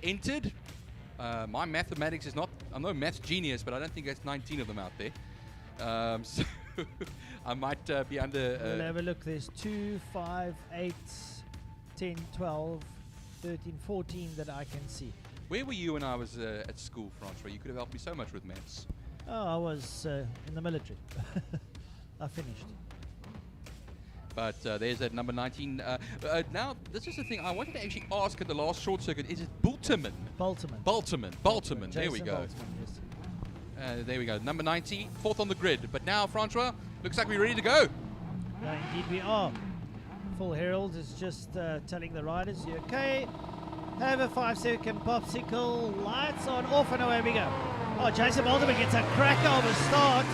entered. My mathematics is not, I'm no maths genius, but I don't think that's 19 of them out there. So I might be under... we'll have a look. There's 2, 5, 8, 10, 12, 13, 14 that I can see. Where were you when I was at school, Francois? You could have helped me so much with maths. Oh, I was in the military. I finished. But there's that number 19. Now, this is the thing I wanted to actually ask at the last short circuit. Is it Bulterman? Balterman. There we go. Yes. There we go. Number 90, fourth on the grid. But now, Francois, looks like we're ready to go. Indeed we are. Full Herald is just telling the riders, you okay? Have a 5-second popsicle. Lights on, off, and away we go. Oh, Jason Balterman gets a cracker of a start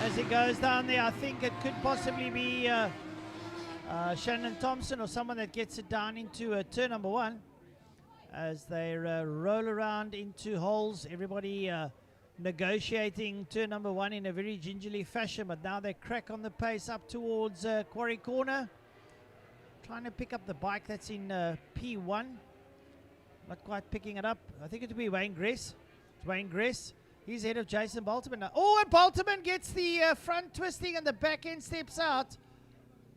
as he goes down there. I think it could possibly be Shannon Thompson or someone that gets it down into turn number 1 as they roll around into holes. Everybody negotiating turn number 1 in a very gingerly fashion, but now they crack on the pace up towards Quarry Corner, trying to pick up the bike that's in P1. Not quite picking it up. I think it would be Wayne Gress. It's Wayne Gress. He's ahead of Jason Balterman now. Oh, and Balterman gets the front twisting and the back end steps out.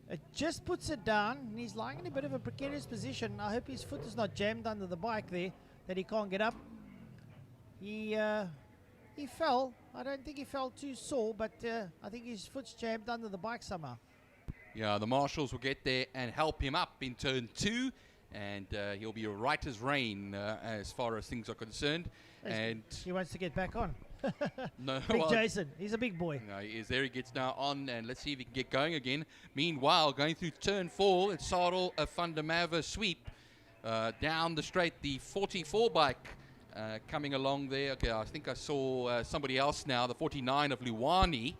It just puts it down, and he's lying in a bit of a precarious position. I hope his foot is not jammed under the bike there, that he can't get up. He fell. I don't think he fell too sore, but I think his foot's jammed under the bike somehow. Yeah, the marshals will get there and help him up in turn 2. And he'll be right as rain as far as things are concerned. And he wants to get back on. No, big Jason, he's a big boy. No, he is. There he gets now on, and let's see if he can get going again. Meanwhile, going through turn 4, it's Sarel van der Merwe sweep down the straight. The 44 bike coming along there. Okay, I think I saw somebody else now, the 49 of Luwani.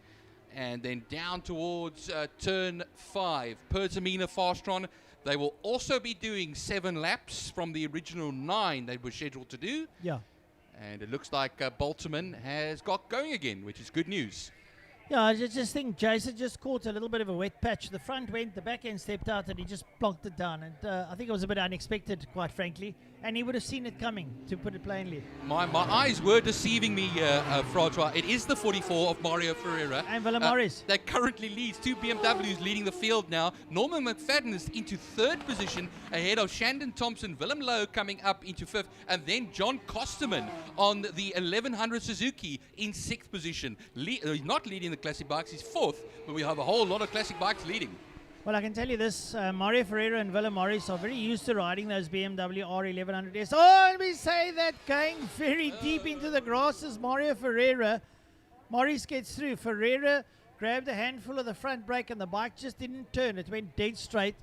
And then down towards turn 5, Pertamina Fastron. They will also be doing 7 laps from the original 9 they were scheduled to do. Yeah. And it looks like Balterman has got going again, which is good news. Yeah, I just think Jason just caught a little bit of a wet patch. The front went, the back end stepped out, and he just plonked it down. And I think it was a bit unexpected, quite frankly. And he would have seen it coming, to put it plainly. My eyes were deceiving me, Francois. It is the 44 of Mario Ferreira. And Willem Morris. That currently leads 2 BMWs leading the field now. Norman McFadden is into 3rd position ahead of Shandon Thompson. Willem Lowe coming up into 5th. And then John Kosterman on the 1100 Suzuki in 6th position. Not leading the classic bikes, he's 4th, but we have a whole lot of classic bikes leading. Well, I can tell you this, Mario Ferreira and Willem Morris are very used to riding those BMW R1100S. Oh, and we say that going very deep into the grasses, Mario Ferreira. Morris gets through. Ferreira grabbed a handful of the front brake and the bike just didn't turn. It went dead straight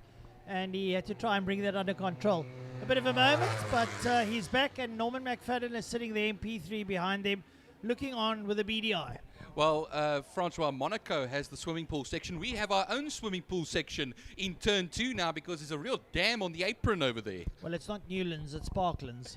and he had to try and bring that under control. A bit of a moment, but he's back and Norman McFadden is sitting there in P3 behind them, looking on with a beady eye. Well, Francois, Monaco has the swimming pool section. We have our own swimming pool section in turn 2 now because there's a real dam on the apron over there. Well, it's not Newlands, it's Parklands.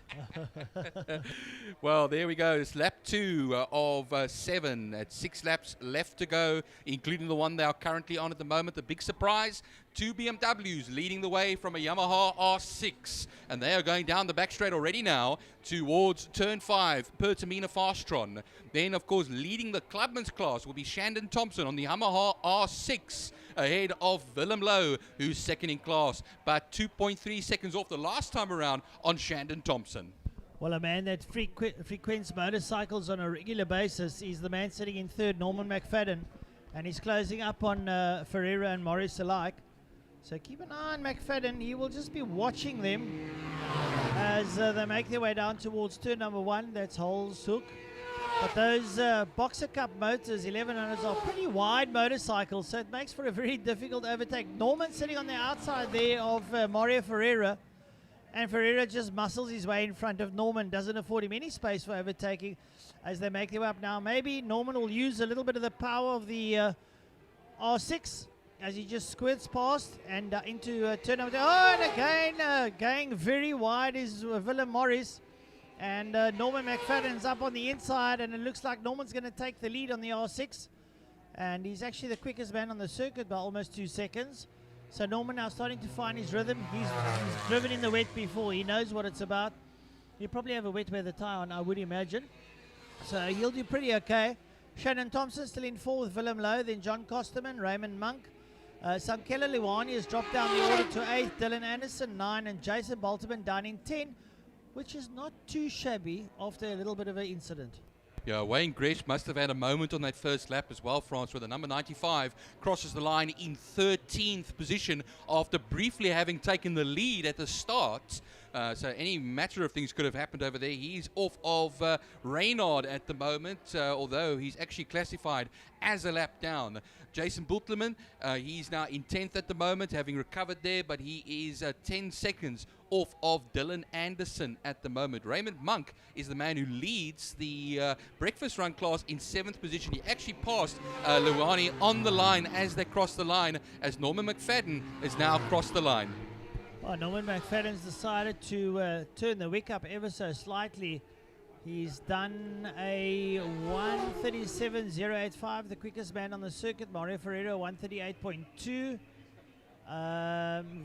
Well, there we go. It's lap 2 of 7. At 6 laps left to go, including the one they are currently on at the moment. The big surprise, 2 BMWs leading the way from a Yamaha R6. And they are going down the back straight already now towards turn 5, Pertamina Fastron. Then, of course, leading the Clubman's class will be Shandon Thompson on the Yamaha R6 ahead of Willem Lowe, who's second in class, but 2.3 seconds off the last time around on Shandon Thompson. Well, a man that frequents motorcycles on a regular basis is the man sitting in 3rd, Norman McFadden, and he's closing up on Ferreira and Morris alike. So keep an eye on McFadden. He will just be watching them as they make their way down towards turn number 1. That's Holes Hook. But those Boxer Cup motors, 1100s, are pretty wide motorcycles, so it makes for a very difficult overtake. Norman sitting on the outside there of Mario Ferreira, and Ferreira just muscles his way in front of Norman, doesn't afford him any space for overtaking as they make their way up now. Maybe Norman will use a little bit of the power of the R6 as he just squirts past and into turn number 2. Oh, and again, going very wide is Willem Morris. And Norman McFadden's up on the inside, and it looks like Norman's going to take the lead on the R6. And he's actually the quickest man on the circuit by almost 2 seconds. So Norman now starting to find his rhythm. He's driven in the wet before. He knows what it's about. He'll probably have a wet weather tie on, I would imagine. So he'll do pretty okay. Shannon Thompson still in 4 with Willem Lowe, then John Kosterman, Raymond Monk. Sankela Liwani has dropped down the order to 8th, Dylan Anderson 9, and Jason Balterman down in 10, which is not too shabby after a little bit of an incident. Yeah, Wayne Gresh must have had a moment on that first lap as well, France, where the number 95 crosses the line in 13th position after briefly having taken the lead at the start. So any matter of things could have happened over there. He's off of Reynard at the moment, although he's actually classified as a lap down. Jason Bultleman, he's now in 10th at the moment, having recovered there, but he is 10 seconds off of Dylan Anderson at the moment. Raymond Monk is the man who leads the breakfast run class in 7th position. He actually passed Luani on the line as they crossed the line, as Norman McFadden has now crossed the line. Oh, Norman McFadden's decided to turn the wick up ever so slightly. He's done a 1:37.085, the quickest man on the circuit. Mario Ferreira 1:38.2.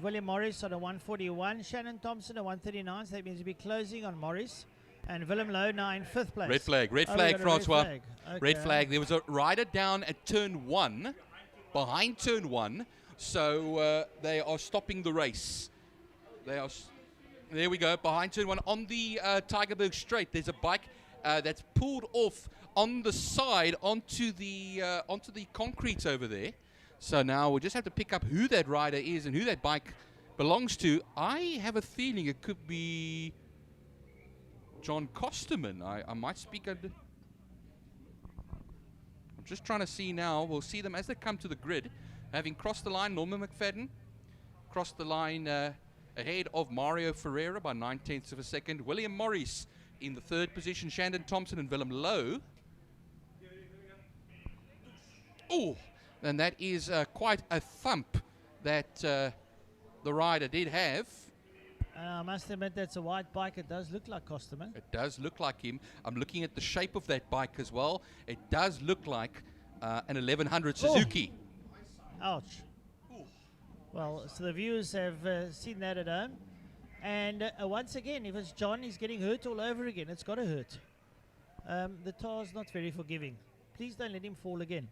William Morris on a 1:41. Shannon Thompson a 1:39. So that means he'll be closing on Morris. And Willem Lowe now in 5th place. Red flag, Francois. Red flag. There was a rider down at turn 1, behind turn 1. So they are stopping the race. There we go, behind turn 1 on the Tygerberg Straight. There's a bike that's pulled off on the side onto the concrete over there. So now we'll just have to pick up who that rider is and who that bike belongs to. I have a feeling it could be John Kosterman. I might speak under. I'm just trying to see now. We'll see them as they come to the grid. Having crossed the line, Norman McFadden crossed the line ahead of Mario Ferreira by 9/10 of a second. William Morris in the 3rd position. Shandon Thompson and Willem Lowe. Oh, and that is quite a thump that the rider did have. I must admit that's a white bike. It does look like Kosterman. It does look like him. I'm looking at the shape of that bike as well. It does look like an 1100 Suzuki. Ouch. Well, so the viewers have seen that at home. And once again, if it's John, he's getting hurt all over again. It's got to hurt. The tar's not very forgiving. Please don't let him fall again.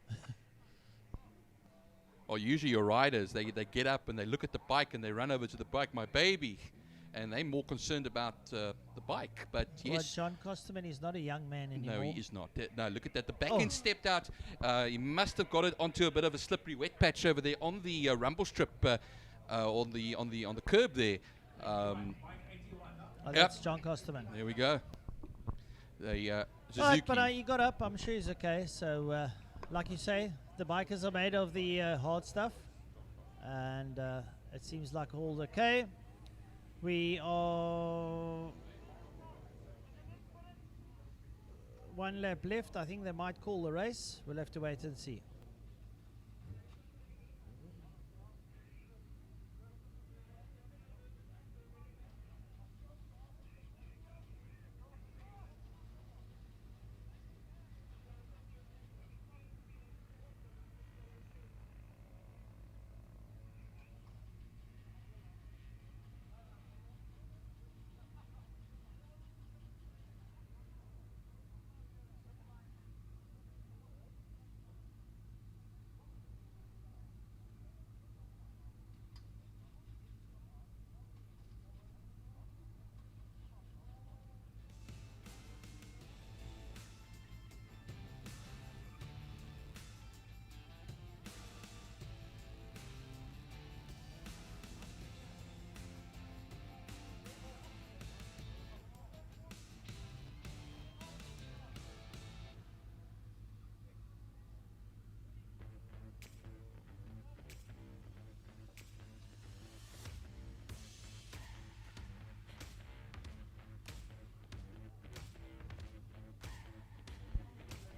Or usually your riders, they get up and they look at the bike and they run over to the bike, my baby. And they're more concerned about the bike. But yes. Well, John Kosterman is not a young man anymore. No, he is not. No, look at that. The back end stepped out. He must have got it onto a bit of a slippery wet patch over there on the rumble strip, on the curb there. That's John Kosterman. There we go. The Suzuki. But he got up. I'm sure he's okay. So, like you say, the bikers are made of the hard stuff, and it seems like all okay. We are 1 lap left. I think they might call the race. We'll have to wait and see.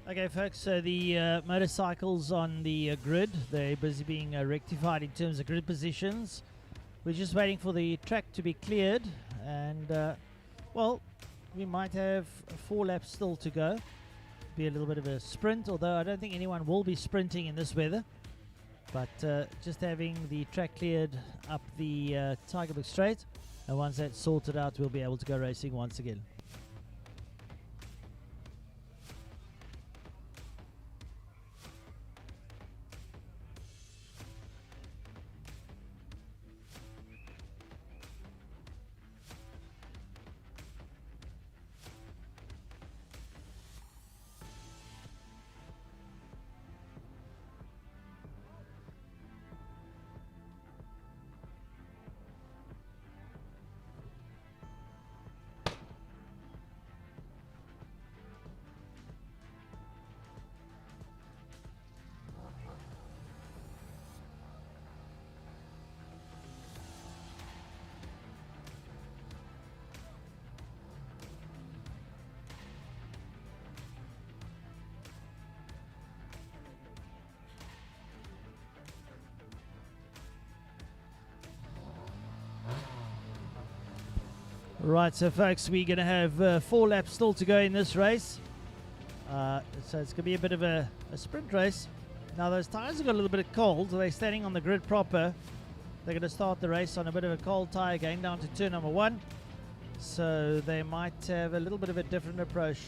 Okay, folks, so the motorcycles on the grid, they're busy being rectified in terms of grid positions. We're just waiting for the track to be cleared, and, well, we might have 4 laps still to go. Be a little bit of a sprint, although I don't think anyone will be sprinting in this weather. But just having the track cleared up the Tygerberg Straight. And once that's sorted out, we'll be able to go racing once again. Right, so folks, we're going to have 4 laps still to go in this race. So it's going to be a bit of a sprint race. Now those tyres have got a little bit of cold. They're standing on the grid proper. They're going to start the race on a bit of a cold tyre going down to turn number 1. So they might have a little bit of a different approach.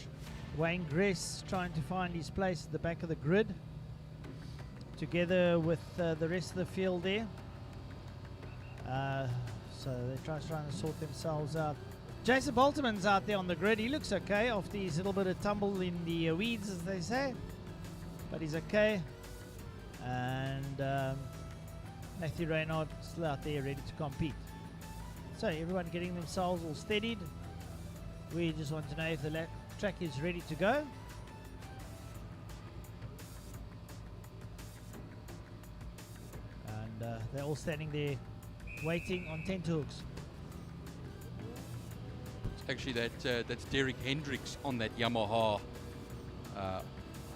Wayne Gress trying to find his place at the back of the grid, together with the rest of the field there. So they're trying to sort themselves out. Jason Bolterman's out there on the grid. He looks okay after his little bit of tumble in the weeds, as they say. But he's okay. And Matthew Reynard still out there ready to compete. So everyone getting themselves all steadied. We just want to know if the track is ready to go. And they're all standing there waiting on tenterhooks. Actually, that's Derek Hendricks on that Yamaha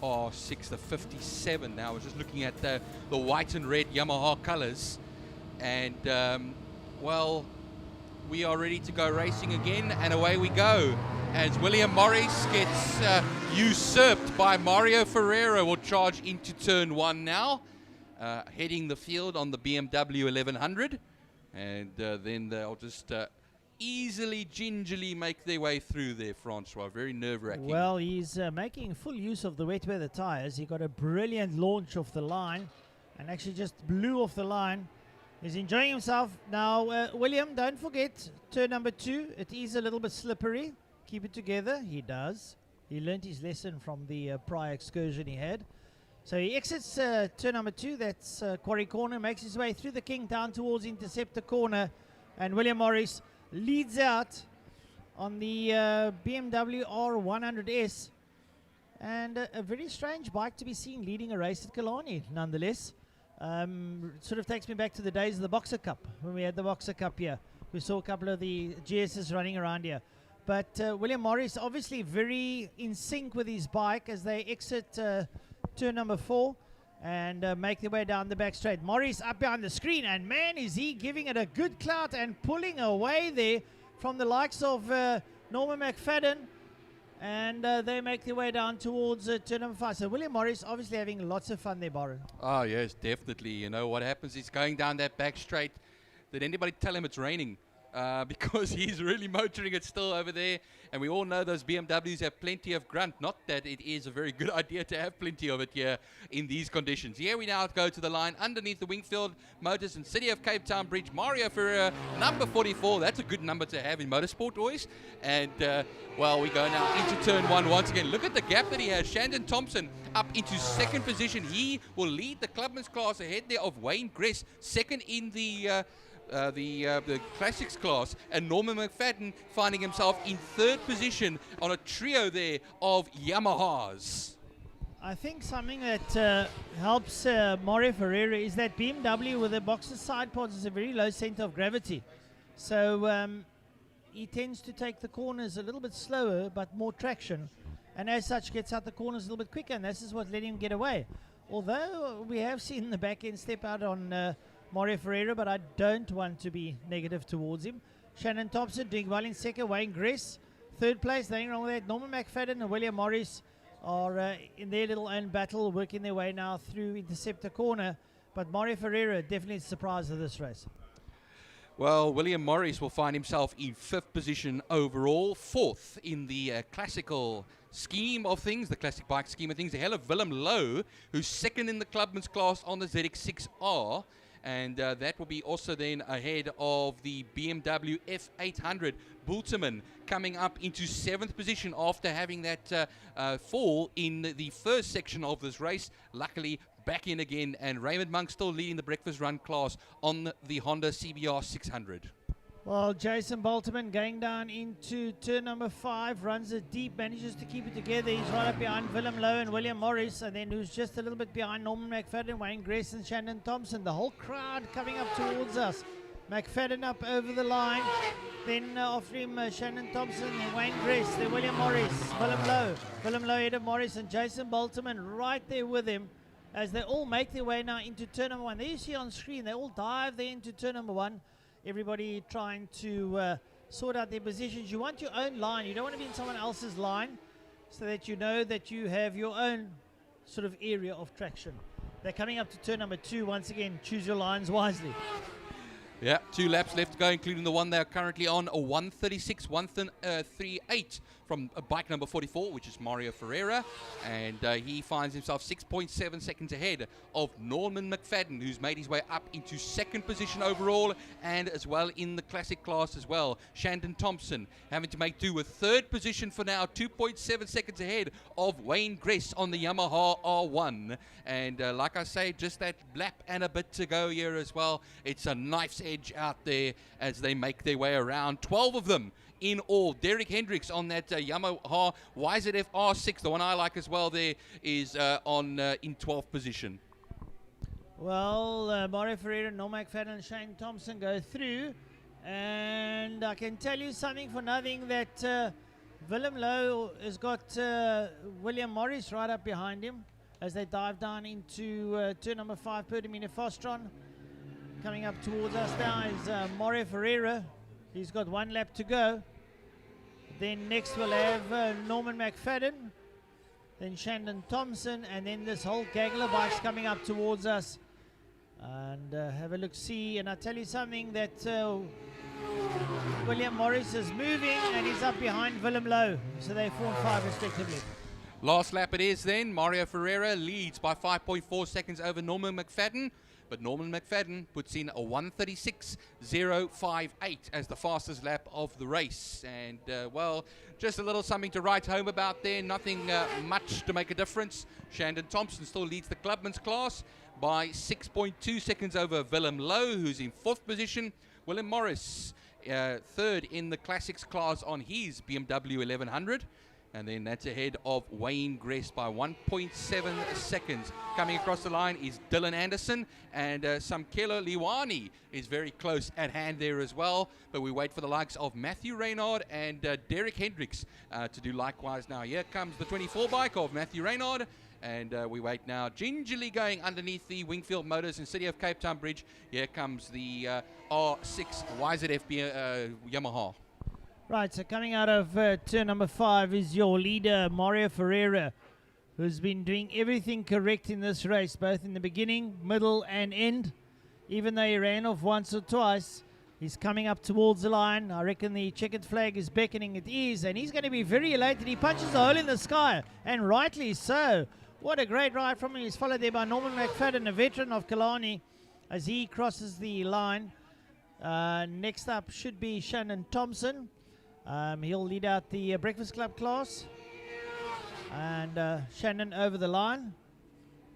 R6, the 57. Now I was just looking at the white and red Yamaha colors, and well, we are ready to go racing again, and away we go. As William Morris gets usurped by Mario Ferreira, will charge into turn 1 now, heading the field on the BMW 1100, and then they'll just easily, gingerly make their way through there, Francois. Very nerve-wracking. Well, he's making full use of the wet weather tyres. He got a brilliant launch off the line and actually just blew off the line. He's enjoying himself. Now, William, don't forget, turn number 2. It is a little bit slippery. Keep it together. He does. He learned his lesson from the prior excursion he had. So he exits turn number 2. That's Quarry Corner. Makes his way through the King down towards Interceptor Corner. And William Morris leads out on the BMW R100S, and a very strange bike to be seen leading a race at Killarney nonetheless. Sort of takes me back to the days of the Boxer Cup, when we had the Boxer Cup here. We saw a couple of the GSs running around here, but William Morris obviously very in sync with his bike as they exit turn number 4 and make their way down the back straight. Morris up behind the screen, and man, is he giving it a good clout and pulling away there from the likes of Norman McFadden, and they make their way down towards turn number 5. So William Morris obviously having lots of fun there, Byron. Oh yes, definitely. You know what happens is going down that back straight. Did anybody tell him it's raining? Because he's really motoring it still over there, and we all know those BMWs have plenty of grunt. Not that it is a very good idea to have plenty of it here in these conditions. Here we now go to the line underneath the Wingfield Motors and City of Cape Town Bridge. Mario Ferreira, number 44. That's a good number to have in motorsport, boys. And well, we go now into turn 1 once again. Look at the gap that he has. Shandon Thompson up into 2nd position. He will lead the Clubman's class ahead there of Wayne Gress, 2nd in the classics class, and Norman McFadden finding himself in 3rd position on a trio there of Yamahas. I think something that helps Mario Ferreira is that BMW with the Boxer side pods is a very low center of gravity, so he tends to take the corners a little bit slower but more traction, and as such gets out the corners a little bit quicker, and this is what let him get away. Although we have seen the back end step out on Mario Ferreira, but I don't want to be negative towards him. Shannon Thompson doing well in 2nd. Wayne Gress, 3rd place. Nothing wrong with that. Norman McFadden and William Morris are in their little own battle, working their way now through Interceptor Corner. But Mario Ferreira definitely surprised of this race. Well, William Morris will find himself in 5th position overall, 4th in the classical scheme of things, the classic bike scheme of things. Ahead of Willem Lowe, who's 2nd in the Clubman's class on the ZX6R. And that will be also then ahead of the BMW F800. Bulteman coming up into 7th position after having that fall in the first section of this race. Luckily, back in again, and Raymond Monk still leading the breakfast run class on the Honda CBR 600. Well, Jason Bolterman going down into turn number 5, runs it deep, manages to keep it together. He's right up behind Willem Lowe and William Morris, and then who's just a little bit behind Norman McFadden, Wayne Gress and Shannon Thompson. The whole crowd coming up towards us. McFadden up over the line, then after him Shannon Thompson, then Wayne Gress, then William Morris, Willem Lowe ahead of Morris, and Jason Bolterman right there with him as they all make their way now into turn number 1. There you see on screen, they all dive there into turn number 1. Everybody trying to sort out their positions. You want your own line. You don't want to be in someone else's line, so that you know that you have your own sort of area of traction. They're coming up to turn number 2. Once again, choose your lines wisely. Yeah, 2 laps left to go, including the one they're currently on, a 1:36.138 from bike number 44, which is Mario Ferreira, and he finds himself 6.7 seconds ahead of Norman McFadden, who's made his way up into 2nd position overall, and as well in the classic class as well. Shandon Thompson having to make do with 3rd position for now, 2.7 seconds ahead of Wayne Gress on the Yamaha R1, and like I say, just that lap and a bit to go here as well. It's a knife's edge out there as they make their way around. 12 of them in all. Derek Hendricks on that Yamaha YZF R6, the one I like as well there, is in 12th position. Well, Mario Ferreira, Norman McFadden and Shane Thompson go through, and I can tell you something for nothing that Willem Lowe has got William Morris right up behind him as they dive down into turn number 5, Perdamina Fostron. Coming up towards us now is Mario Ferreira. He's got 1 lap to go. Then next we'll have Norman McFadden, then Shandon Thompson, and then this whole gaggle of bikes coming up towards us. And have a look, see, and I tell you something that William Morris is moving and he's up behind Willem Lowe. So they're 4 and 5 respectively. Last lap it is then. Mario Ferreira leads by 5.4 seconds over Norman McFadden. But Norman McFadden puts in a 1:36.058 as the fastest lap of the race. And, well, just a little something to write home about there. Nothing much to make a difference. Shandon Thompson still leads the Clubman's class by 6.2 seconds over Willem Lowe, who's in 4th position. William Morris, 3rd in the Classics class on his BMW 1100. And then that's ahead of Wayne Gress by 1.7 seconds. Coming across the line is Dylan Anderson, and Samkelo Liwani is very close at hand there as well. But we wait for the likes of Matthew Reynard and Derek Hendricks to do likewise now. Here comes the 24 bike of Matthew Reynard, and we wait now gingerly going underneath the Wingfield Motors and City of Cape Town Bridge. Here comes the R6 YZF Yamaha. Right, so coming out of turn number 5 is your leader, Mario Ferreira, who's been doing everything correct in this race, both in the beginning, middle, and end. Even though he ran off once or twice, he's coming up towards the line. I reckon the checkered flag is beckoning. It is, and he's going to be very elated. He punches a hole in the sky, and rightly so. What a great ride from him. He's followed there by Norman McFadden, a veteran of Killarney, as he crosses the line. Next up should be Shannon Thompson. He'll lead out the Breakfast Club class. And Shannon over the line.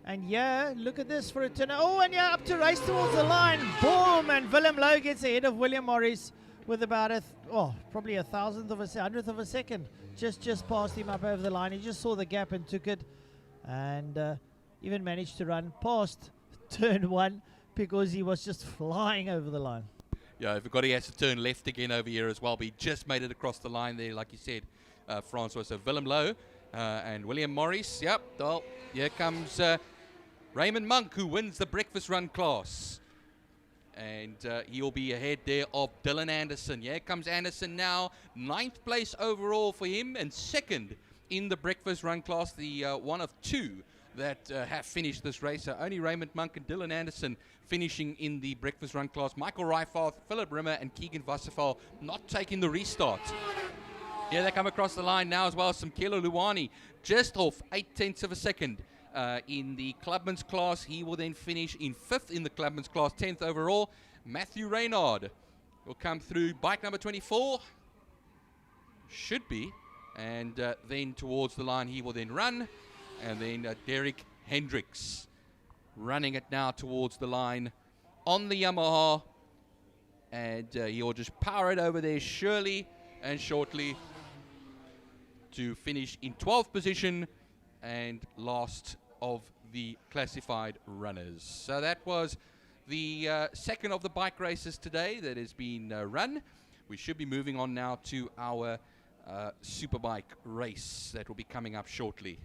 And yeah, look at this for a turn. Oh, and yeah, up to race towards the line. Boom! And Willem Lowe gets ahead of William Morris with about probably a hundredth of a second. Just past him up over the line. He just saw the gap and took it. And even managed to run past turn 1 because he was just flying over the line. Yeah, I forgot he has to turn left again over here as well, but he just made it across the line there, like you said, Francois. So Willem Lowe and William Morris. Yep, well, here comes Raymond Monk, who wins the breakfast run class. And he'll be ahead there of Dylan Anderson. Here comes Anderson now, 9th place overall for him, and 2nd in the breakfast run class, the one of 2 that have finished this race. So only Raymond Monk and Dylan Anderson finishing in the breakfast run class. Michael Reifarth, Philip Rimmer and Keegan Vassafal not taking the restart. Here they come across the line now as well. Samkelo Luwani just off 0.8 of a second in the Clubman's class. He will then finish in 5th in the Clubman's class, 10th overall. Matthew Reynard will come through bike number 24. Should be. And then towards the line he will then run. And then Derek Hendricks running it now towards the line on the Yamaha. And he'll just power it over there surely and shortly to finish in 12th position and last of the classified runners. So that was the second of the bike races today that has been run. We should be moving on now to our Superbike race that will be coming up shortly.